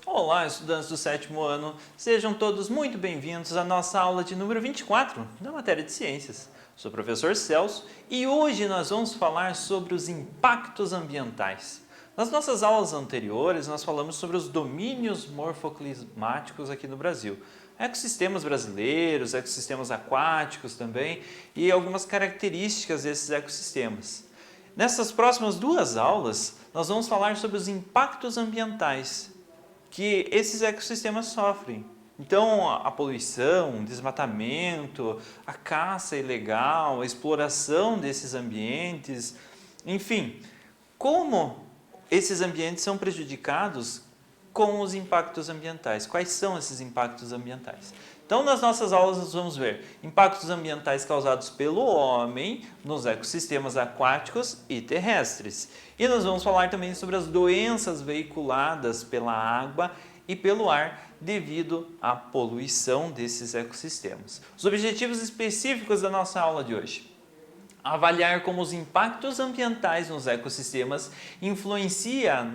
Olá, estudantes do 7º ano, sejam todos muito bem-vindos à nossa aula de número 24 da matéria de Ciências. Sou o professor Celso e hoje nós vamos falar sobre os impactos ambientais. Nas nossas aulas anteriores, nós falamos sobre os domínios morfoclimáticos aqui no Brasil, ecossistemas brasileiros, ecossistemas aquáticos também e algumas características desses ecossistemas. Nessas próximas duas aulas, nós vamos falar sobre os impactos ambientais que esses ecossistemas sofrem. Então, a poluição, o desmatamento, a caça ilegal, a exploração desses ambientes, enfim, como esses ambientes são prejudicados com os impactos ambientais. Quais são esses impactos ambientais? Então, nas nossas aulas, nós vamos ver impactos ambientais causados pelo homem nos ecossistemas aquáticos e terrestres. E nós vamos falar também sobre as doenças veiculadas pela água e pelo ar devido à poluição desses ecossistemas. Os objetivos específicos da nossa aula de hoje: avaliar como os impactos ambientais nos ecossistemas influenciam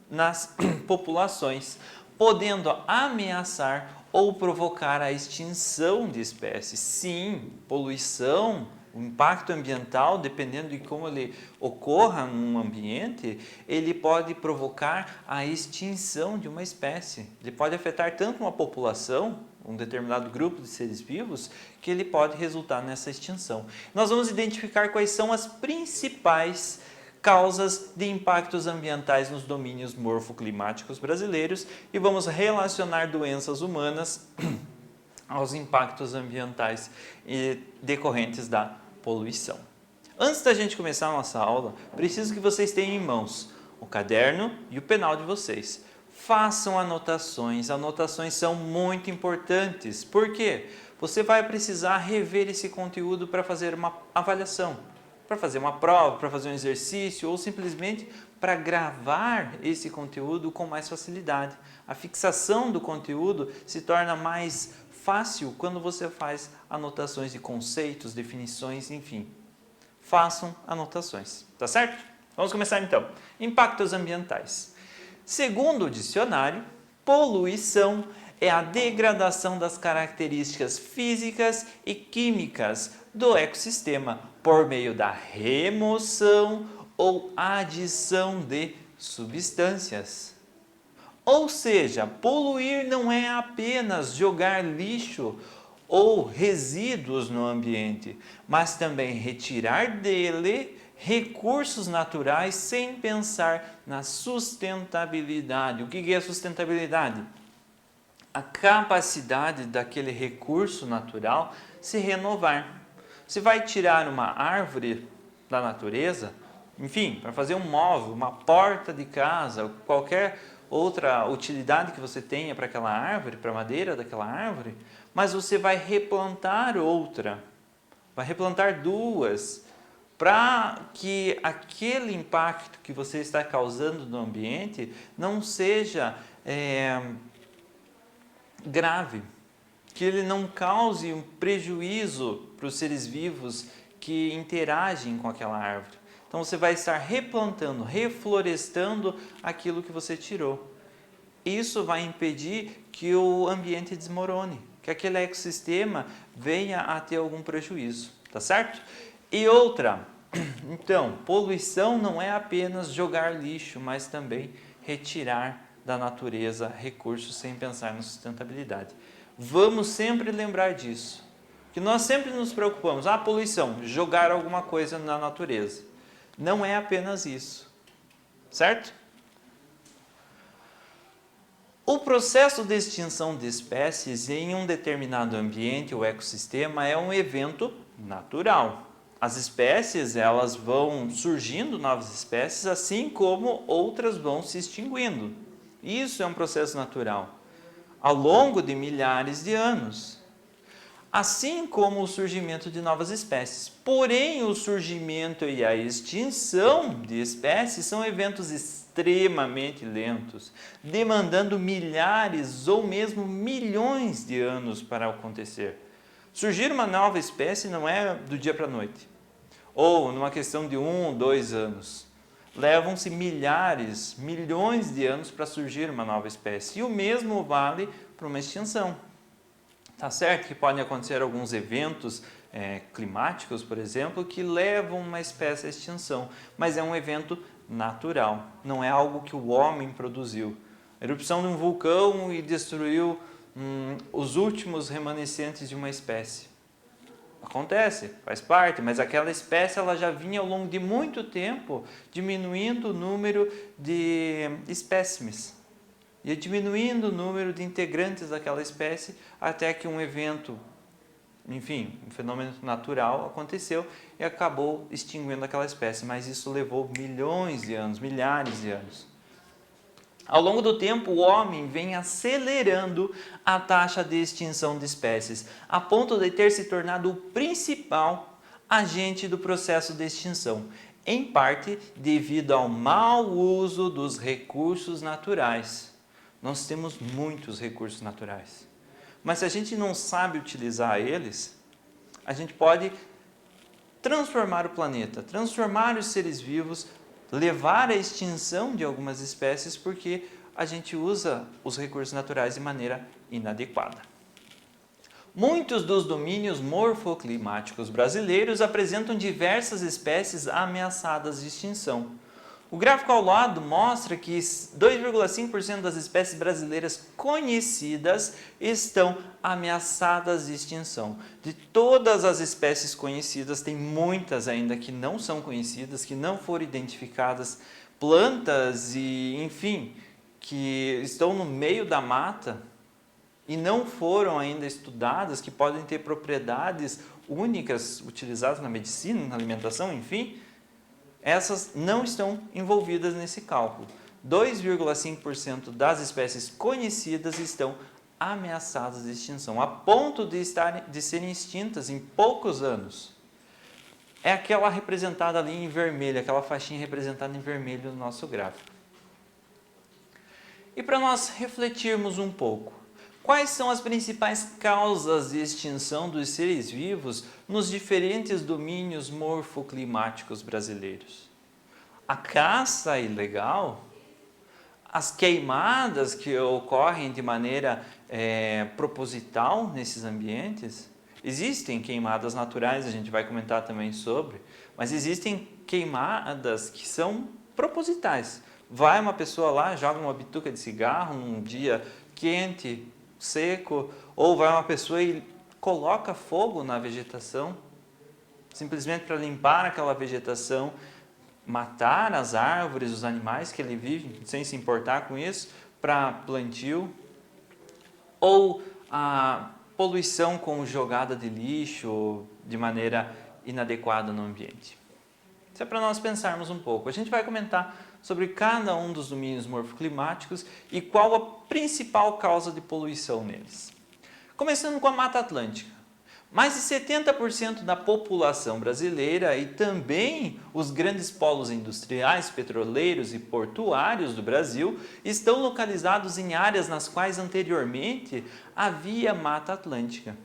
nas populações, podendo ameaçar ou provocar a extinção de espécies. Sim, poluição, o impacto ambiental, dependendo de como ele ocorra num ambiente, ele pode provocar a extinção de uma espécie. Ele pode afetar tanto uma população, um determinado grupo de seres vivos, que ele pode resultar nessa extinção. Nós vamos identificar quais são as principais causas de impactos ambientais nos domínios morfoclimáticos brasileiros e vamos relacionar doenças humanas aos impactos ambientais decorrentes da poluição. Antes da gente começar a nossa aula, preciso que vocês tenham em mãos o caderno e o penal de vocês. Façam anotações são muito importantes. Por quê? Você vai precisar rever esse conteúdo para fazer uma avaliação, para fazer uma prova, para fazer um exercício ou simplesmente para gravar esse conteúdo com mais facilidade. A fixação do conteúdo se torna mais fácil quando você faz anotações de conceitos, definições, enfim. Façam anotações, tá certo? Vamos começar então. Impactos ambientais. Segundo o dicionário, poluição é a degradação das características físicas e químicas do ecossistema por meio da remoção ou adição de substâncias. Ou seja, poluir não é apenas jogar lixo ou resíduos no ambiente, mas também retirar dele recursos naturais sem pensar na sustentabilidade. O que é sustentabilidade? A capacidade daquele recurso natural se renovar. Você vai tirar uma árvore da natureza, enfim, para fazer um móvel, uma porta de casa, qualquer outra utilidade que você tenha para aquela árvore, para a madeira daquela árvore, mas você vai replantar outra, vai replantar duas, para que aquele impacto que você está causando no ambiente não seja grave, que ele não cause um prejuízo para os seres vivos que interagem com aquela árvore. Então você vai estar replantando, reflorestando aquilo que você tirou. Isso vai impedir que o ambiente desmorone, que aquele ecossistema venha a ter algum prejuízo, tá certo? E outra, então, poluição não é apenas jogar lixo, mas também retirar da natureza recursos sem pensar na sustentabilidade. Vamos sempre lembrar disso, que nós sempre nos preocupamos, poluição, jogar alguma coisa na natureza. Não é apenas isso, certo? O processo de extinção de espécies em um determinado ambiente ou ecossistema é um evento natural. As espécies, elas vão surgindo, novas espécies, assim como outras vão se extinguindo. Isso é um processo natural, ao longo de milhares de anos. Assim como o surgimento de novas espécies. Porém, o surgimento e a extinção de espécies são eventos extremamente lentos, demandando milhares ou mesmo milhões de anos para acontecer. Surgir uma nova espécie não é do dia para a noite. ou numa questão de 1, 2 anos. Levam-se milhares, milhões de anos para surgir uma nova espécie. E o mesmo vale para uma extinção. Tá certo que podem acontecer alguns eventos climáticos, por exemplo, que levam uma espécie à extinção, mas é um evento natural, não é algo que o homem produziu. A erupção de um vulcão e destruiu os últimos remanescentes de uma espécie. Acontece, faz parte, mas aquela espécie ela já vinha ao longo de muito tempo diminuindo o número de espécimes. Ia diminuindo o número de integrantes daquela espécie até que um evento, enfim, um fenômeno natural aconteceu e acabou extinguindo aquela espécie. Mas isso levou milhões de anos, milhares de anos. Ao longo do tempo, o homem vem acelerando a taxa de extinção de espécies, a ponto de ter se tornado o principal agente do processo de extinção, em parte devido ao mau uso dos recursos naturais. Nós temos muitos recursos naturais, mas se a gente não sabe utilizar eles, a gente pode transformar o planeta, transformar os seres vivos, levar à extinção de algumas espécies porque a gente usa os recursos naturais de maneira inadequada. Muitos dos domínios morfoclimáticos brasileiros apresentam diversas espécies ameaçadas de extinção. O gráfico ao lado mostra que 2,5% das espécies brasileiras conhecidas estão ameaçadas de extinção. De todas as espécies conhecidas, tem muitas ainda que não são conhecidas, que não foram identificadas, plantas e, enfim, que estão no meio da mata e não foram ainda estudadas, que podem ter propriedades únicas utilizadas na medicina, na alimentação, enfim. Essas não estão envolvidas nesse cálculo. 2,5% das espécies conhecidas estão ameaçadas de extinção, a ponto de serem extintas em poucos anos. É aquela representada ali em vermelho, aquela faixinha representada em vermelho no nosso gráfico. E para nós refletirmos um pouco, quais são as principais causas de extinção dos seres vivos nos diferentes domínios morfoclimáticos brasileiros? A caça ilegal, as queimadas que ocorrem de maneira proposital nesses ambientes. Existem queimadas naturais, a gente vai comentar também sobre, mas existem queimadas que são propositais. Vai uma pessoa lá, joga uma bituca de cigarro num dia quente, seco, ou vai uma pessoa e coloca fogo na vegetação, simplesmente para limpar aquela vegetação, matar as árvores, os animais que ele vive, sem se importar com isso, para plantio, ou a poluição com jogada de lixo de maneira inadequada no ambiente. Isso é para nós pensarmos um pouco. A gente vai comentar sobre cada um dos domínios morfoclimáticos e qual a principal causa de poluição neles. Começando com a Mata Atlântica. Mais de 70% da população brasileira e também os grandes polos industriais, petroleiros e portuários do Brasil estão localizados em áreas nas quais anteriormente havia Mata Atlântica.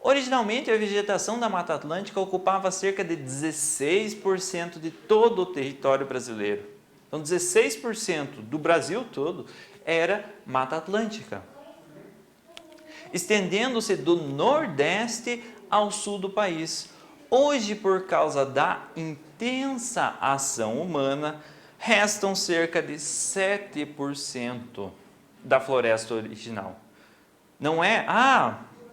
Originalmente, a vegetação da Mata Atlântica ocupava cerca de 16% de todo o território brasileiro. Então, 16% do Brasil todo era Mata Atlântica, estendendo-se do Nordeste ao Sul do país. Hoje, por causa da intensa ação humana, restam cerca de 7% da floresta original. Não é,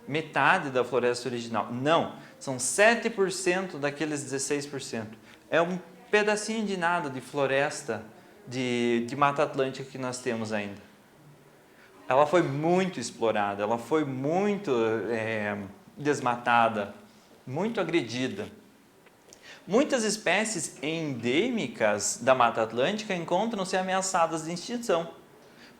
metade da floresta original. Não, são 7% daqueles 16%. É um pedacinho de nada de floresta de Mata Atlântica que nós temos ainda. Ela foi muito explorada, ela foi muito desmatada, muito agredida. Muitas espécies endêmicas da Mata Atlântica encontram-se ameaçadas de extinção,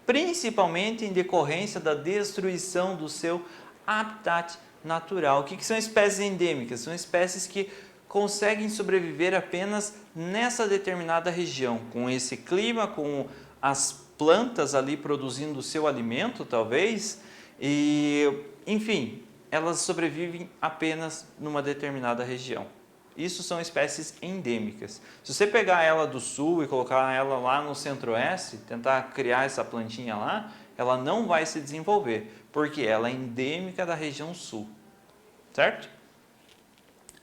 principalmente em decorrência da destruição do seu habitat natural. O que são espécies endêmicas? São espécies que conseguem sobreviver apenas nessa determinada região, com esse clima, com as plantas ali produzindo o seu alimento, talvez, e, enfim, elas sobrevivem apenas numa determinada região. isso são espécies endêmicas. Se você pegar ela do sul e colocar ela lá no centro-oeste, tentar criar essa plantinha lá, ela não vai se desenvolver, porque ela é endêmica da região sul, certo?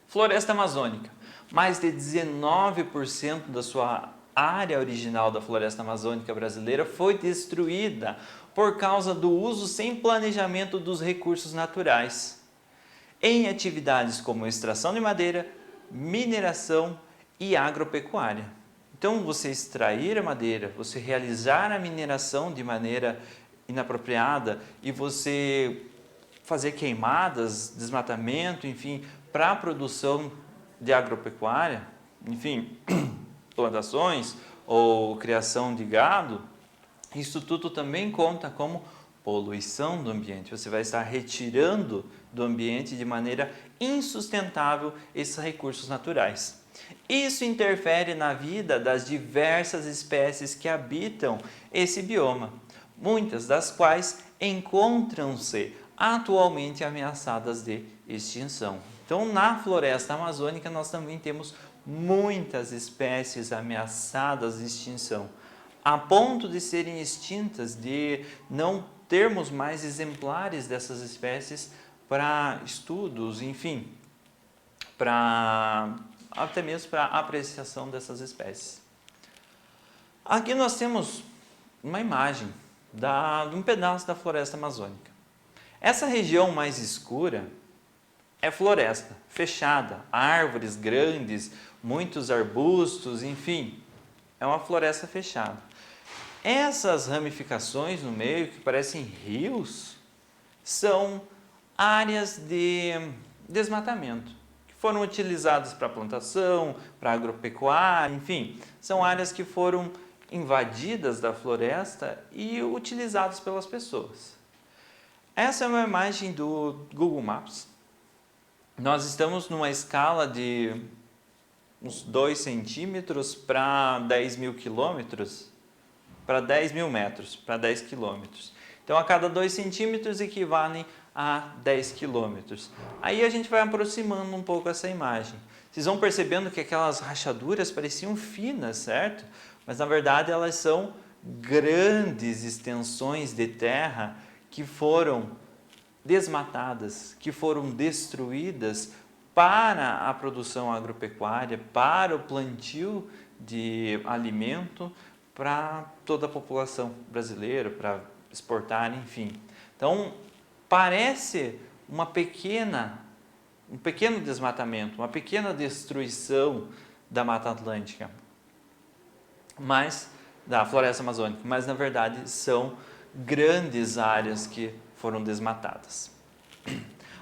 Floresta amazônica. Mais de 19% da sua área original da floresta amazônica brasileira foi destruída por causa do uso sem planejamento dos recursos naturais, em atividades como extração de madeira, mineração e agropecuária. Então, você extrair a madeira, você realizar a mineração de maneira inapropriada e você fazer queimadas, desmatamento, enfim, para a produção de agropecuária, enfim, plantações ou criação de gado, isso tudo também conta como poluição do ambiente. Você vai estar retirando do ambiente de maneira insustentável esses recursos naturais. Isso interfere na vida das diversas espécies que habitam esse bioma, muitas das quais encontram-se atualmente ameaçadas de extinção. Então, na floresta amazônica, nós também temos muitas espécies ameaçadas de extinção, a ponto de serem extintas, de não termos mais exemplares dessas espécies para estudos, enfim, até mesmo para apreciação dessas espécies. Aqui nós temos uma imagem de um pedaço da floresta amazônica. Essa região mais escura é floresta fechada, árvores grandes, muitos arbustos, enfim, é uma floresta fechada. Essas ramificações no meio, que parecem rios, são áreas de desmatamento, que foram utilizadas para plantação, para agropecuária, enfim, são áreas que foram invadidas da floresta e utilizadas pelas pessoas. Essa é uma imagem do Google Maps. Nós estamos numa escala de uns 2 centímetros para 10 mil quilômetros, para 10 mil metros, para 10 quilômetros. Então, a cada 2 centímetros equivalem a 10 quilômetros. Aí a gente vai aproximando um pouco essa imagem. Vocês vão percebendo que aquelas rachaduras pareciam finas, certo? Mas, na verdade, elas são grandes extensões de terra que foram desmatadas, que foram destruídas para a produção agropecuária, para o plantio de alimento para toda a população brasileira, para exportar, enfim. Então, parece um pequeno desmatamento, uma pequena destruição da Mata Atlântica, da floresta amazônica, mas na verdade são grandes áreas que foram desmatadas.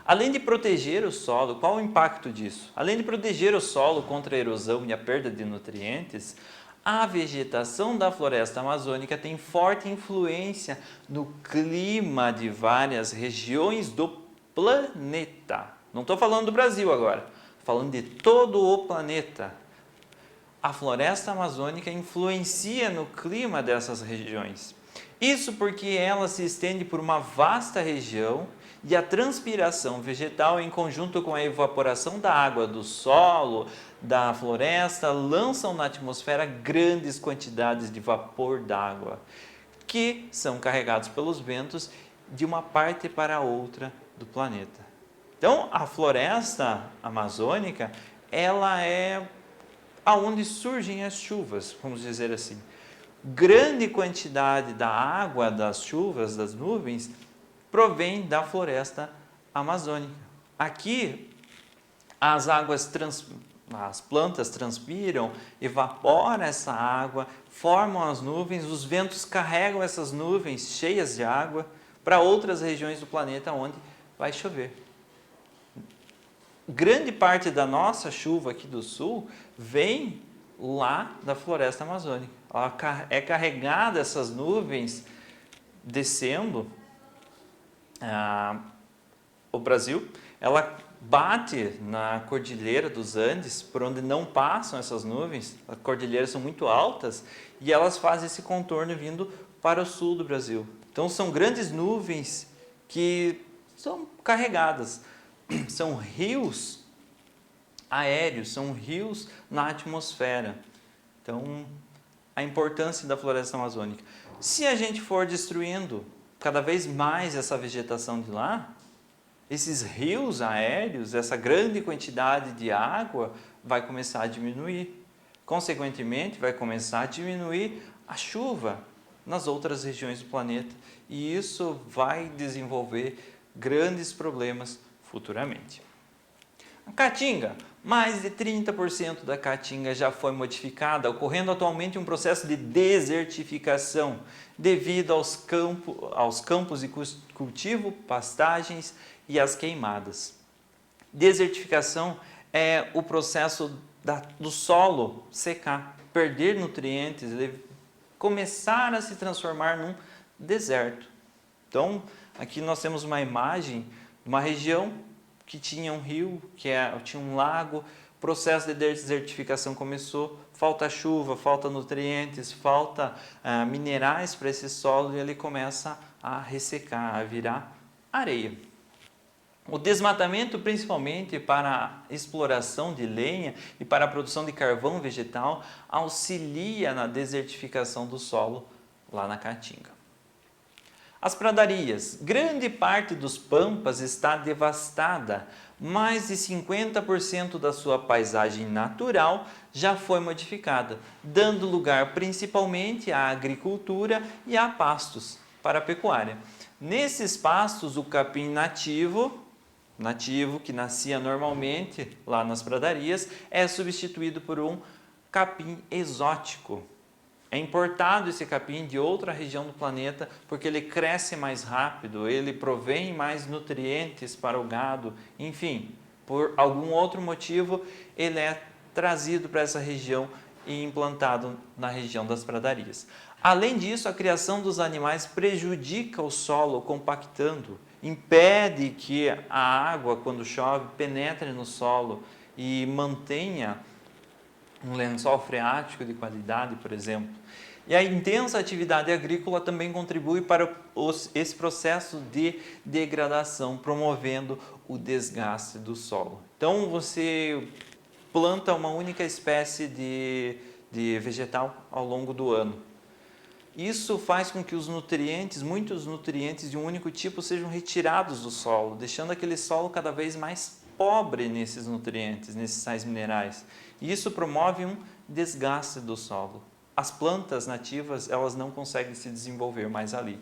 Além de proteger o solo, qual o impacto disso? Além de proteger o solo contra a erosão e a perda de nutrientes, a vegetação da floresta amazônica tem forte influência no clima de várias regiões do planeta. Não estou falando do Brasil agora, estou falando de todo o planeta. A floresta amazônica influencia no clima dessas regiões. Isso porque ela se estende por uma vasta região e a transpiração vegetal, em conjunto com a evaporação da água do solo, da floresta, lançam na atmosfera grandes quantidades de vapor d'água, que são carregados pelos ventos de uma parte para outra do planeta. Então, a floresta amazônica, ela é aonde surgem as chuvas, vamos dizer assim. Grande quantidade da água das chuvas, das nuvens, provém da floresta amazônica. Aqui, as plantas transpiram, evaporam essa água, formam as nuvens, os ventos carregam essas nuvens cheias de água para outras regiões do planeta onde vai chover. Grande parte da nossa chuva aqui do sul vem lá da floresta amazônica. Ela é carregada, essas nuvens descendo o Brasil, ela bate na cordilheira dos Andes, por onde não passam essas nuvens. As cordilheiras são muito altas e elas fazem esse contorno vindo para o sul do Brasil. Então são grandes nuvens que são carregadas, são rios aéreos, são rios na atmosfera. Então, a importância da floresta amazônica. Se a gente for destruindo cada vez mais essa vegetação de lá, esses rios aéreos, essa grande quantidade de água vai começar a diminuir. Consequentemente, vai começar a diminuir a chuva nas outras regiões do planeta. E isso vai desenvolver grandes problemas futuramente. A Caatinga, mais de 30% da Caatinga já foi modificada, ocorrendo atualmente um processo de desertificação devido aos campos de cultivo, pastagens e às queimadas. Desertificação é o processo do solo secar, perder nutrientes, começar a se transformar num deserto. Então, aqui nós temos uma imagem de uma região que tinha um rio, tinha um lago, o processo de desertificação começou, falta chuva, falta nutrientes, falta minerais para esse solo e ele começa a ressecar, a virar areia. O desmatamento, principalmente para a exploração de lenha e para a produção de carvão vegetal, auxilia na desertificação do solo lá na Caatinga. As pradarias. Grande parte dos pampas está devastada. Mais de 50% da sua paisagem natural já foi modificada, dando lugar principalmente à agricultura e a pastos para a pecuária. Nesses pastos, o capim nativo que nascia normalmente lá nas pradarias, é substituído por um capim exótico. É importado esse capim de outra região do planeta porque ele cresce mais rápido, ele provém mais nutrientes para o gado, enfim, por algum outro motivo ele é trazido para essa região e implantado na região das pradarias. Além disso, a criação dos animais prejudica o solo, compactando, impede que a água, quando chove, penetre no solo e mantenha um lençol freático de qualidade, por exemplo. E a intensa atividade agrícola também contribui para esse processo de degradação, promovendo o desgaste do solo. Então, você planta uma única espécie de vegetal ao longo do ano. Isso faz com que muitos nutrientes de um único tipo sejam retirados do solo, deixando aquele solo cada vez mais pobre nesses nutrientes, nesses sais minerais. E isso promove um desgaste do solo. As plantas nativas, elas não conseguem se desenvolver mais ali.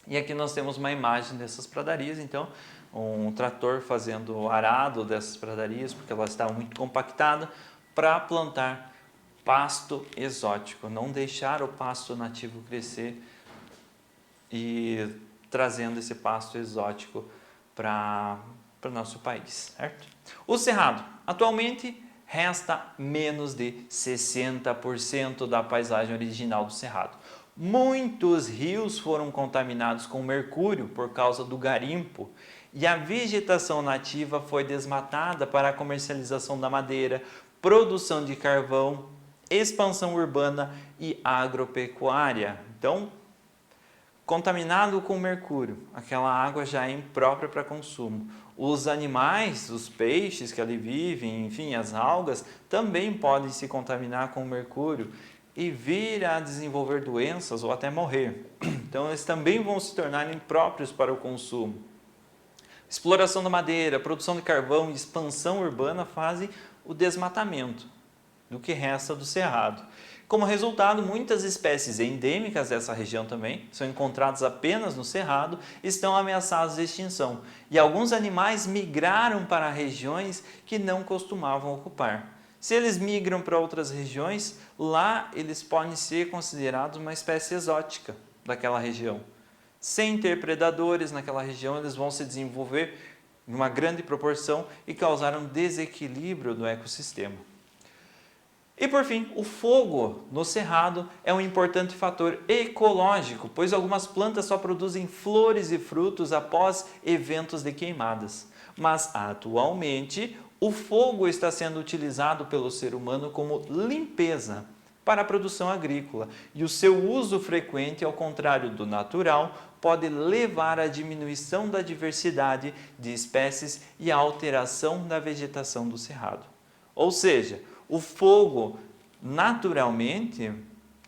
E aqui nós temos uma imagem dessas pradarias, então, um trator fazendo o arado dessas pradarias, porque elas estavam muito compactadas, para plantar pasto exótico, não deixar o pasto nativo crescer e trazendo esse pasto exótico para o nosso país, certo? O cerrado, atualmente resta menos de 60% da paisagem original do cerrado. Muitos rios foram contaminados com mercúrio por causa do garimpo e a vegetação nativa foi desmatada para a comercialização da madeira, produção de carvão, expansão urbana e agropecuária. Então, contaminado com mercúrio, aquela água já é imprópria para consumo. Os animais, os peixes que ali vivem, enfim, as algas, também podem se contaminar com mercúrio e vir a desenvolver doenças ou até morrer. Então, eles também vão se tornar impróprios para o consumo. Exploração da madeira, produção de carvão e expansão urbana fazem o desmatamento do que resta do cerrado. Como resultado, muitas espécies endêmicas dessa região também são encontradas apenas no cerrado e estão ameaçadas de extinção. E alguns animais migraram para regiões que não costumavam ocupar. Se eles migram para outras regiões, lá eles podem ser considerados uma espécie exótica daquela região. Sem ter predadores naquela região, eles vão se desenvolver em uma grande proporção e causar um desequilíbrio do ecossistema. E por fim, o fogo no cerrado é um importante fator ecológico, pois algumas plantas só produzem flores e frutos após eventos de queimadas. Mas atualmente, o fogo está sendo utilizado pelo ser humano como limpeza, para a produção agrícola e o seu uso frequente, ao contrário do natural, pode levar à diminuição da diversidade de espécies e à alteração da vegetação do cerrado. Ou seja, o fogo, naturalmente,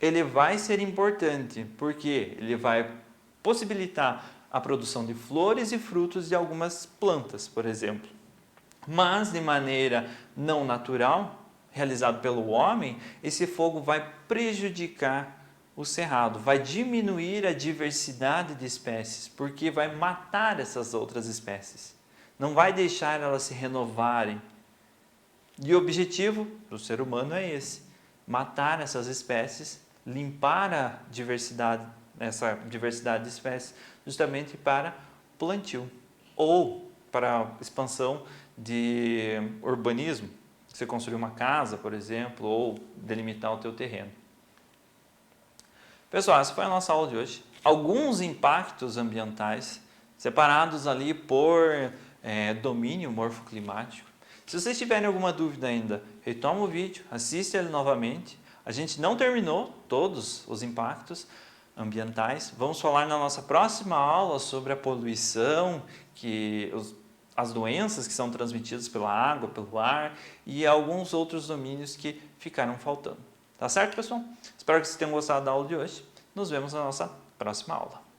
ele vai ser importante, porque ele vai possibilitar a produção de flores e frutos de algumas plantas, por exemplo. Mas, de maneira não natural, realizado pelo homem, esse fogo vai prejudicar o cerrado, vai diminuir a diversidade de espécies, porque vai matar essas outras espécies. Não vai deixar elas se renovarem. E o objetivo do ser humano é esse: matar essas espécies, limpar a diversidade, essa diversidade de espécies, justamente para plantio ou para expansão de urbanismo. Você construir uma casa, por exemplo, ou delimitar o teu terreno. Pessoal, essa foi a nossa aula de hoje. Alguns impactos ambientais separados ali por domínio morfoclimático. Se vocês tiverem alguma dúvida ainda, retoma o vídeo, assiste ele novamente. A gente não terminou todos os impactos ambientais. Vamos falar na nossa próxima aula sobre a poluição, as doenças que são transmitidas pela água, pelo ar e alguns outros domínios que ficaram faltando. Tá certo, pessoal? Espero que vocês tenham gostado da aula de hoje. Nos vemos na nossa próxima aula.